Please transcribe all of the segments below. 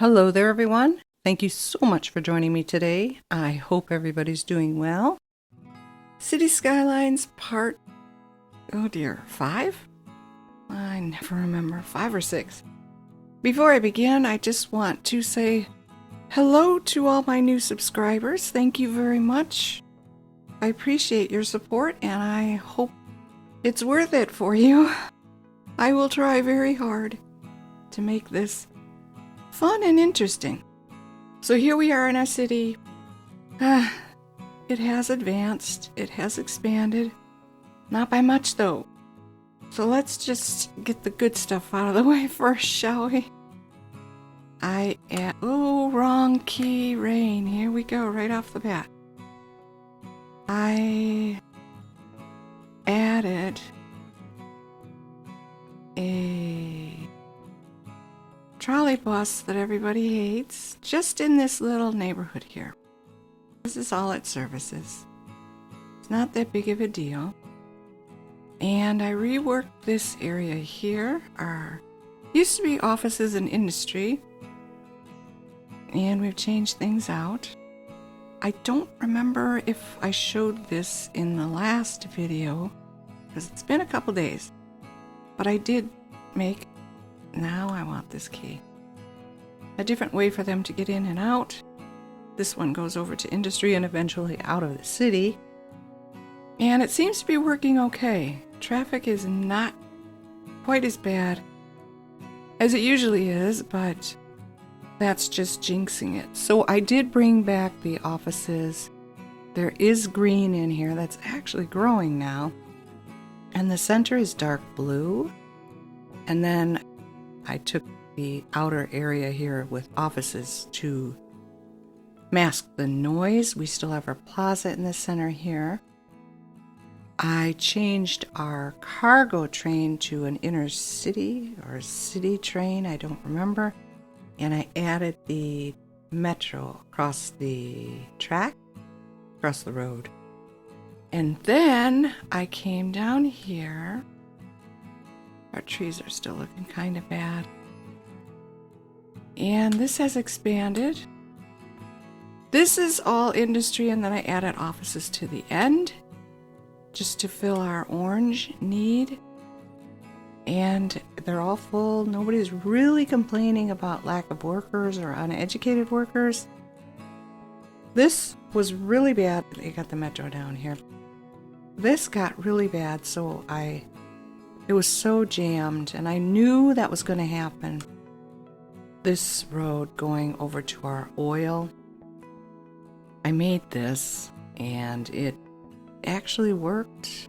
Hello there, everyone. Thank you so much for joining me today. I hope everybody's doing well. City Skylines part, oh dear, 5? I never remember, 5 or 6. Before I begin, I just want to say hello to all my new subscribers. Thank you very much. I appreciate your support and I hope it's worth it for you. I will try very hard to make this fun and interesting. So here we are in our city. It has advanced, it has expanded. Not by much though. So let's just get the good stuff out of the way first, shall we? Wrong key, Rain. Here we go, right off the bat. I added a trolley bus that everybody hates just in this little neighborhood here. This is all it services. It's not that big of a deal. And I reworked this area here. Used to be offices and industry. And we've changed things out. I don't remember if I showed this in the last video because it's been a couple days. But I did make, now I want this key, a different way for them to get in and out. This one goes over to industry and eventually out of the city. And it seems to be working okay. Traffic is not quite as bad as it usually is, but that's just jinxing it. So I did bring back the offices. There is green in here that's actually growing now. And the center is dark blue. And then I took the outer area here with offices to mask the noise. We still have our plaza in the center here. I changed our cargo train to an inner city or city train, I don't remember. And I added the metro across the track, across the road. And then I came down here. Our trees are still looking kind of bad. And this has expanded. This is all industry, and then I added offices to the end just to fill our orange need. And they're all full. Nobody's really complaining about lack of workers or uneducated workers. This was really bad. They got the metro down here. This got really bad, so it was so jammed, and I knew that was going to happen. This road going over to our oil, I made this, and it actually worked.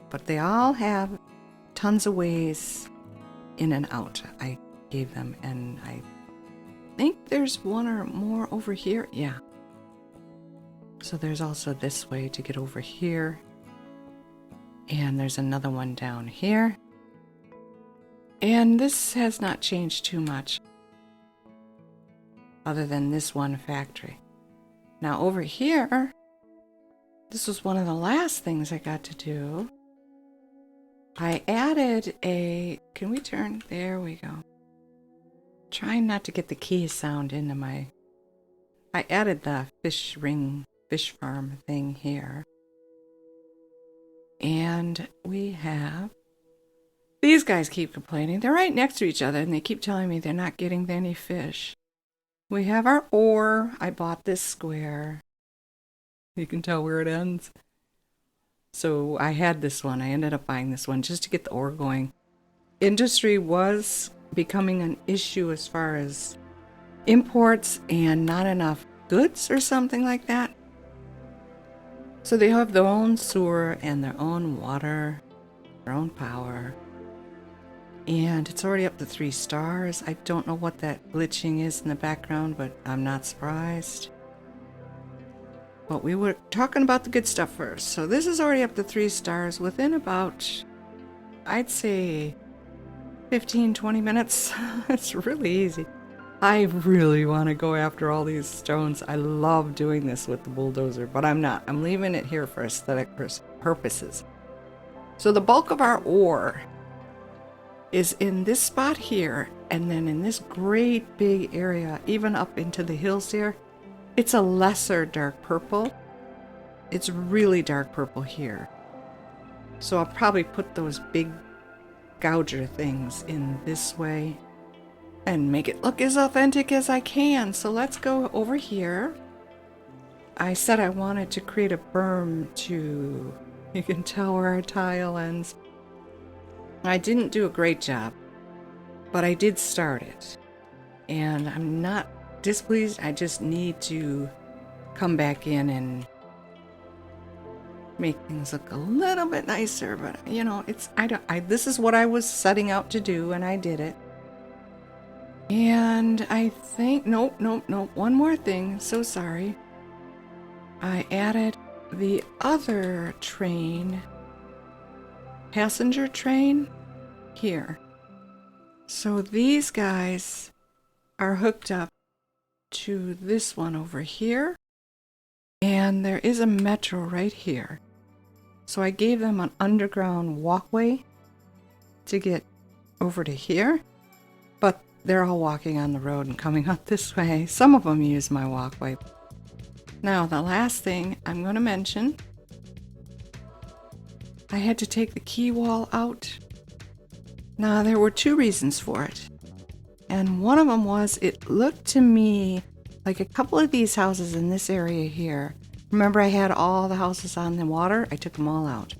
But they all have tons of ways in and out. I gave them, and I think there's one or more over here. Yeah. So there's also this way to get over here. And there's another one down here. And this has not changed too much, other than this one factory. Now over here, this was one of the last things I got to do. I added can we turn? There we go. Trying not to get the key sound into I added the fish farm thing here. And we have, these guys keep complaining. They're right next to each other and they keep telling me they're not getting any fish. We have our ore. I bought this square. You can tell where it ends. So I had this one. I ended up buying this one just to get the ore going. Industry was becoming an issue as far as imports and not enough goods or something like that. So they have their own sewer and their own water, their own power. And it's already up to 3 stars. I don't know what that glitching is in the background, but I'm not surprised. But we were talking about the good stuff first. So this is already up to 3 stars within about, I'd say, 15-20 minutes. It's really easy. I really want to go after all these stones. I love doing this with the bulldozer, but I'm not. I'm leaving it here for aesthetic purposes. So the bulk of our ore is in this spot here, and then in this great big area, even up into the hills here, it's a lesser dark purple. It's really dark purple here. So I'll probably put those big gouger things in this way and make it look as authentic as I can. So let's go over here. I said I wanted to create a berm to, you can tell where our tile ends. I didn't do a great job, but I did start it. And I'm not displeased. I just need to come back in and make things look a little bit nicer. But you know, this is what I was setting out to do, and I did it. And I think, nope, one more thing. So sorry. I added the other train, passenger train, here. So these guys are hooked up to this one over here, and there is a metro right here. So I gave them an underground walkway to get over to here, but they're all walking on the road and coming up this way. Some of them use my walkway. Now, the last thing I'm going to mention, I had to take the key wall out. Now, there were two reasons for it. And one of them was it looked to me like a couple of these houses in this area here. Remember, I had all the houses on the water? I took them all out.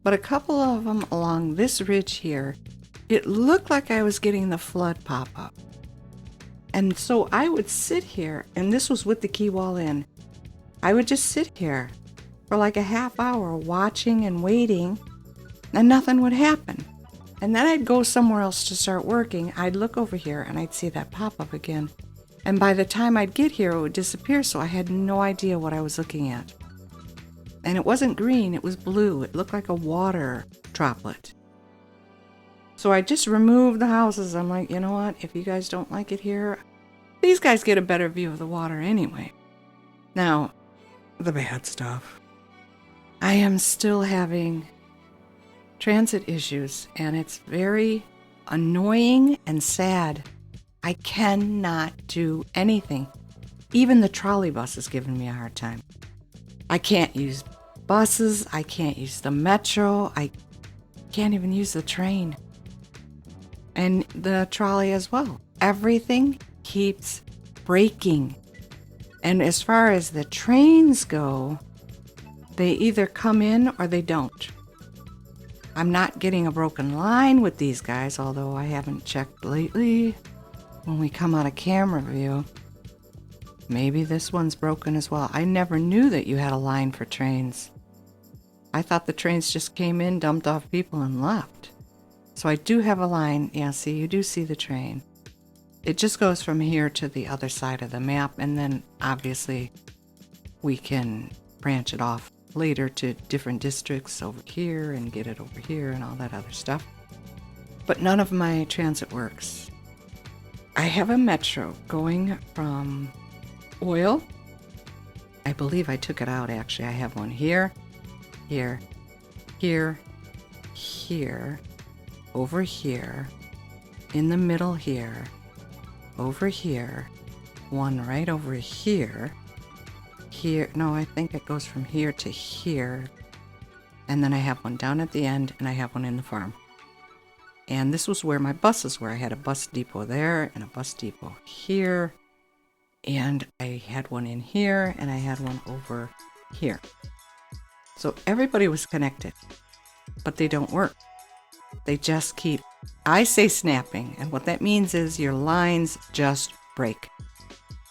But a couple of them along this ridge here, it looked like I was getting the flood pop up. And so I would sit here, and this was with the key wall in. I would just sit here for like a half hour watching and waiting, and nothing would happen. And then I'd go somewhere else to start working. I'd look over here and I'd see that pop up again. And by the time I'd get here, it would disappear, so I had no idea what I was looking at. And it wasn't green, it was blue. It looked like a water droplet. So I just removed the houses. I'm like, you know what? If you guys don't like it here, these guys get a better view of the water anyway. Now, the bad stuff. I am still having transit issues, and it's very annoying and sad. I cannot do anything. Even the trolley bus is giving me a hard time. I can't use buses. I can't use the metro. I can't even use the train. And the trolley as well. Everything keeps breaking. And as far as the trains go, they either come in or they don't. I'm not getting a broken line with these guys, although I haven't checked lately. When we come out of camera view, maybe this one's broken as well. I never knew that you had a line for trains. I thought the trains just came in, dumped off people, and left. So I do have a line. Yeah, see, you do see the train. It just goes from here to the other side of the map, and then obviously we can branch it off later to different districts over here and get it over here and all that other stuff. But none of my transit works. I have a metro going from Oil. I believe I took it out actually. I have one here, here, here, here, over here, in the middle here, over here, one right over here, here. No, I think it goes from here to here. And then I have one down at the end, and I have one in the farm. And this was where my buses were. I had a bus depot there and a bus depot here. And I had one in here, and I had one over here. So everybody was connected, but they don't work. They just keep, I say snapping, and what that means is your lines just break.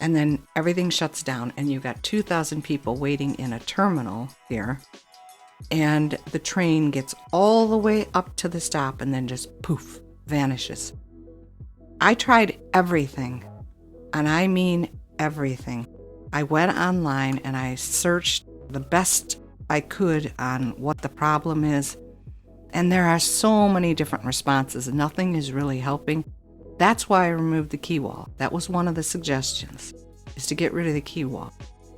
And then everything shuts down, and you've got 2,000 people waiting in a terminal here. And the train gets all the way up to the stop and then just poof, vanishes. I tried everything, and I mean everything. I went online and I searched the best I could on what the problem is. And there are so many different responses. Nothing is really helping. That's why I removed the key wall. That was one of the suggestions, is to get rid of the key wall.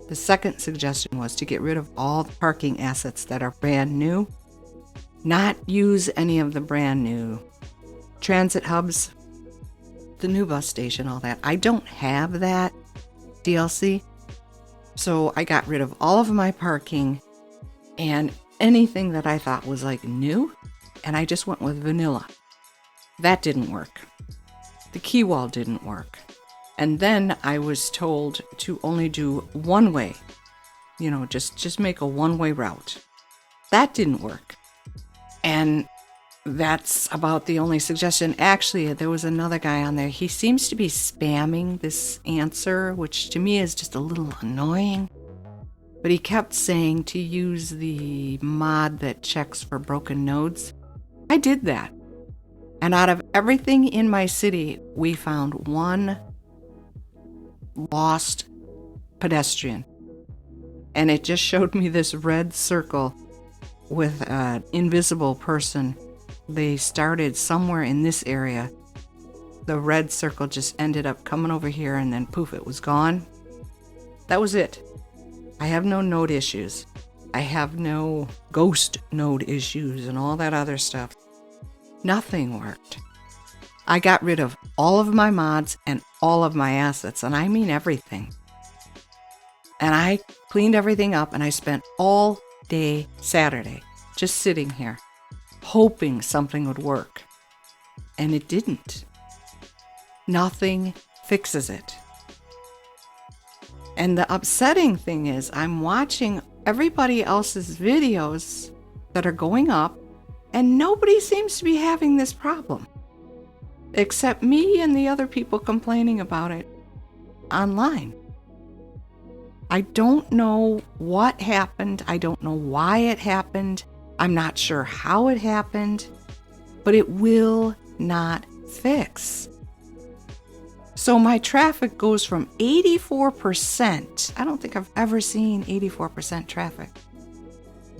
The second suggestion was to get rid of all the parking assets that are brand new, not use any of the brand new transit hubs, the new bus station, all that. I don't have that DLC. So I got rid of all of my parking and anything that I thought was like new, and I just went with vanilla. That didn't work. The key wall didn't work. And then I was told to only do one way. You know, just make a one-way route. That didn't work. And that's about the only suggestion. Actually, there was another guy on there. He seems to be spamming this answer, which to me is just a little annoying. But he kept saying to use the mod that checks for broken nodes. I did that. And out of everything in my city, we found one lost pedestrian. And it just showed me this red circle with an invisible person. They started somewhere in this area. The red circle just ended up coming over here, and then poof, it was gone. That was it. I have no node issues. I have no ghost node issues and all that other stuff. Nothing worked. I got rid of all of my mods and all of my assets, and I mean everything. And I cleaned everything up, and I spent all day Saturday just sitting here, hoping something would work. And it didn't. Nothing fixes it. And the upsetting thing is, I'm watching everybody else's videos that are going up, and nobody seems to be having this problem. Except me and the other people complaining about it online. I don't know what happened. I don't know why it happened. I'm not sure how it happened, but it will not fix. So my traffic goes from 84%, I don't think I've ever seen 84% traffic,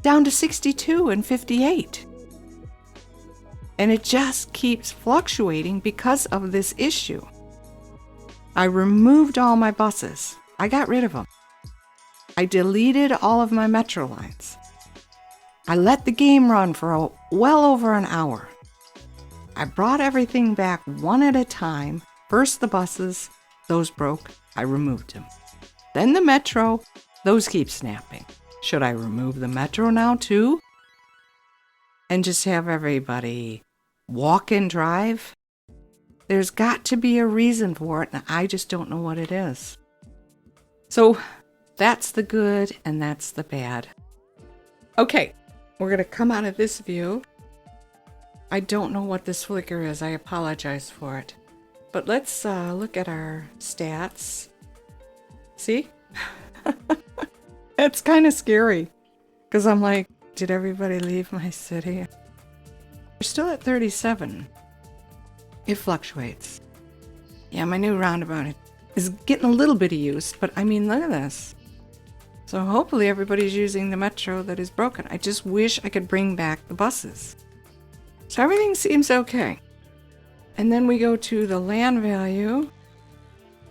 down to 62 and 58. And it just keeps fluctuating because of this issue. I removed all my buses. I got rid of them. I deleted all of my metro lines. I let the game run for well over an hour. I brought everything back one at a time. First the buses, those broke, I removed them. Then the metro, those keep snapping. Should I remove the metro now too? And just have everybody walk and drive? There's got to be a reason for it, and I just don't know what it is. So that's the good and that's the bad. Okay, we're going to come out of this view. I don't know what this flicker is. I apologize for it. But let's look at our stats. See? It's kind of scary. Because I'm like, did everybody leave my city? We're still at 37. It fluctuates. Yeah, my new roundabout is getting a little bit of use. But I mean, look at this. So hopefully everybody's using the metro that is broken. I just wish I could bring back the buses. So everything seems okay. And then we go to the land value.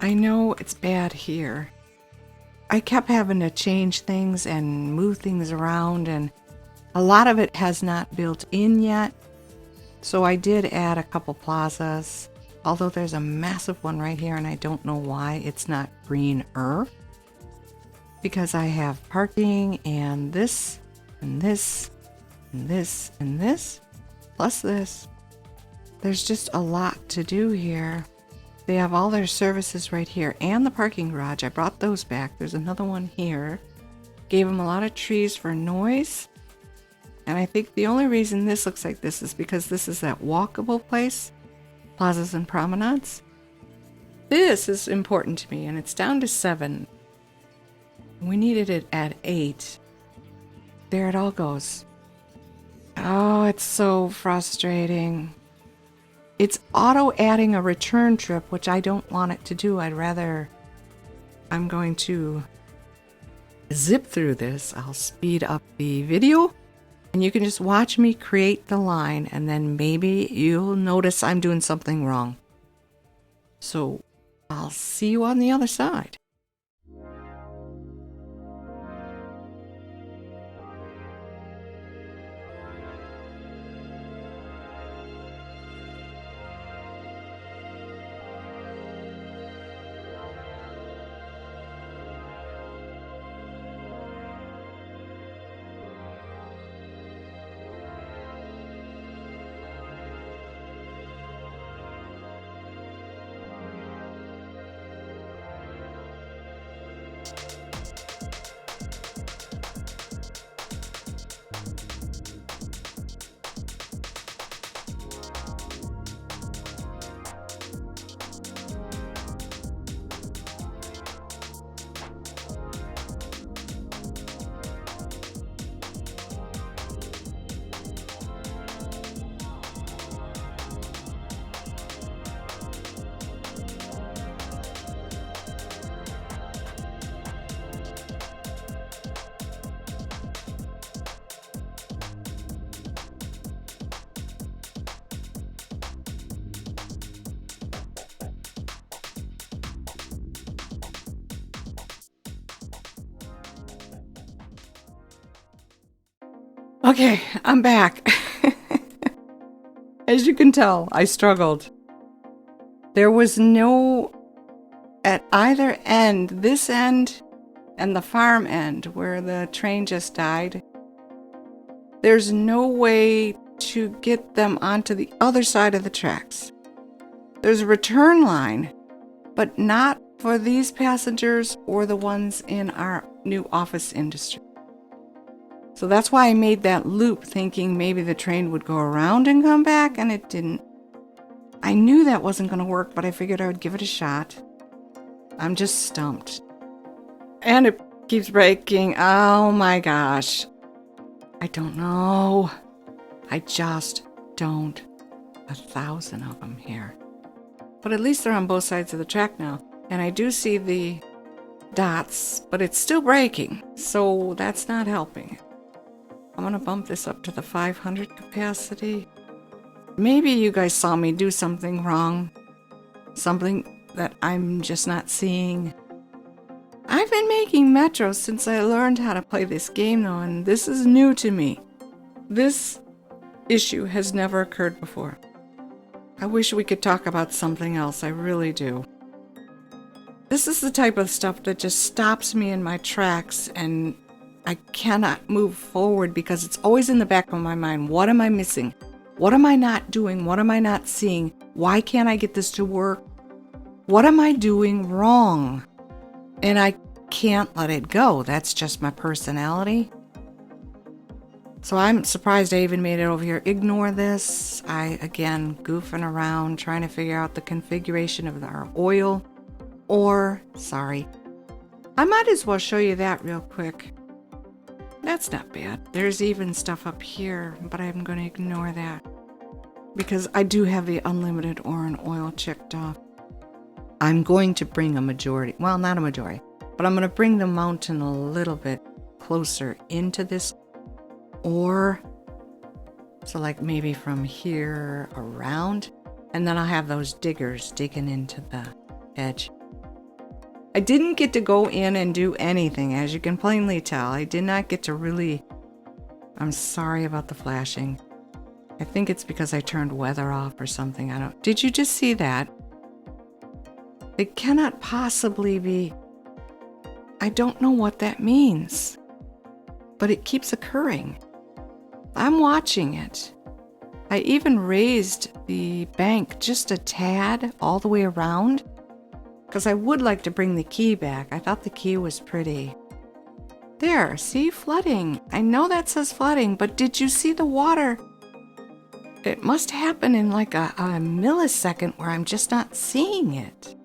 I know it's bad here. I kept having to change things and move things around, and a lot of it has not built in yet. So I did add a couple plazas, although there's a massive one right here, and I don't know why it's not greener. Because I have parking and this, and this, and this, and this, plus this. There's just a lot to do here. They have all their services right here and the parking garage. I brought those back. There's another one here. Gave them a lot of trees for noise. And I think the only reason this looks like this is because this is that walkable place. Plazas and promenades. This is important to me, and it's down to 7. We needed it at 8. There it all goes. Oh, it's so frustrating. It's auto-adding a return trip, which I don't want it to do. I'm going to zip through this. I'll speed up the video, and you can just watch me create the line, and then maybe you'll notice I'm doing something wrong. So I'll see you on the other side. Okay, I'm back. As you can tell, I struggled. There was no, at either end, this end and the farm end where the train just died, there's no way to get them onto the other side of the tracks. There's a return line, but not for these passengers or the ones in our new office industry. So that's why I made that loop, thinking maybe the train would go around and come back, and it didn't. I knew that wasn't going to work, but I figured I would give it a shot. I'm just stumped. And it keeps breaking. Oh my gosh. I don't know. I just don't. 1,000 of them here. But at least they're on both sides of the track now. And I do see the dots, but it's still breaking. So that's not helping. I'm going to bump this up to the 500 capacity. Maybe you guys saw me do something wrong. Something that I'm just not seeing. I've been making Metro since I learned how to play this game though, and this is new to me. This issue has never occurred before. I wish we could talk about something else, I really do. This is the type of stuff that just stops me in my tracks and I cannot move forward because it's always in the back of my mind. What am I missing? What am I not doing? What am I not seeing? Why can't I get this to work? What am I doing wrong? And I can't let it go. That's just my personality. So I'm surprised I even made it over here. Ignore this. Again, goofing around, trying to figure out the configuration of our oil. Sorry. I might as well show you that real quick. That's not bad. There's even stuff up here, but I'm going to ignore that. Because I do have the unlimited oil checked off. I'm going to bring a majority, well, not a majority, but I'm going to bring the mountain a little bit closer into this ore. So like maybe from here around, and then I'll have those diggers digging into the edge. I didn't get to go in and do anything, as you can plainly tell. I did not get to really... I'm sorry about the flashing. I think it's because I turned weather off or something. Did you just see that? It cannot possibly be... I don't know what that means. But it keeps occurring. I'm watching it. I even raised the bank just a tad all the way around. Because I would like to bring the key back. I thought the key was pretty. There, see? Flooding. I know that says flooding, but did you see the water? It must happen in like a millisecond where I'm just not seeing it.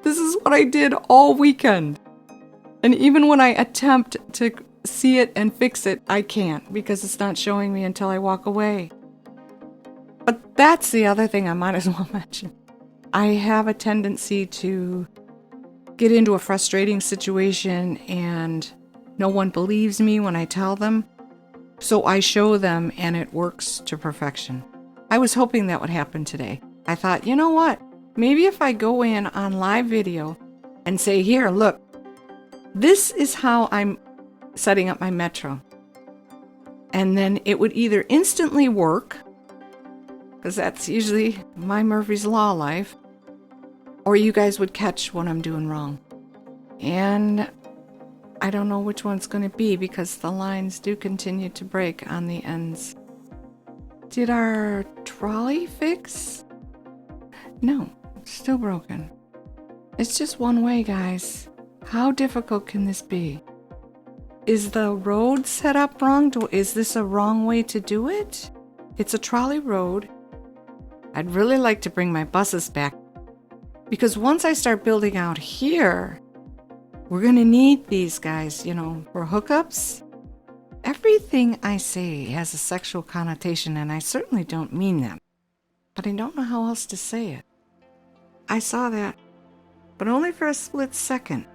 This is what I did all weekend. And even when I attempt to see it and fix it, I can't because it's not showing me until I walk away. But that's the other thing I might as well mention. I have a tendency to get into a frustrating situation and no one believes me when I tell them. So I show them and it works to perfection. I was hoping that would happen today. I thought, you know what? Maybe if I go in on live video and say, here, look, this is how I'm setting up my Metro. And then it would either instantly work, because that's usually my Murphy's Law life, or you guys would catch what I'm doing wrong. And I don't know which one's going to be because the lines do continue to break on the ends. Did our trolley fix? No, it's still broken. It's just one way, guys. How difficult can this be? Is the road set up wrong? Is this a wrong way to do it? It's a trolley road. I'd really like to bring my buses back. Because once I start building out here, we're going to need these guys, for hookups. Everything I say has a sexual connotation, and I certainly don't mean that. But I don't know how else to say it. I saw that, but only for a split second.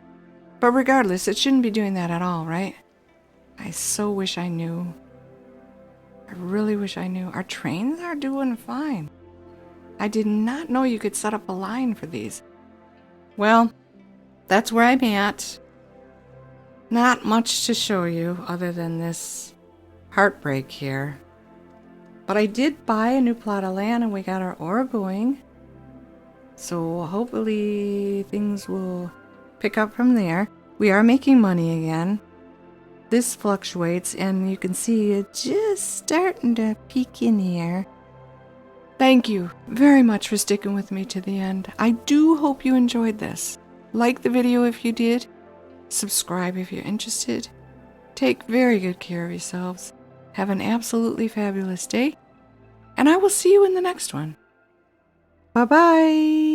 But regardless, it shouldn't be doing that at all, right? I so wish I knew. I really wish I knew. Our trains are doing fine. I did not know you could set up a line for these. Well, that's where I'm at. Not much to show you other than this heartbreak here. But I did buy a new plot of land and we got our ore going. So hopefully things will pick up from there. We are making money again. This fluctuates and you can see it just starting to peek in here. Thank you very much for sticking with me to the end. I do hope you enjoyed this. Like the video if you did. Subscribe if you're interested. Take very good care of yourselves. Have an absolutely fabulous day. And I will see you in the next one. Bye-bye.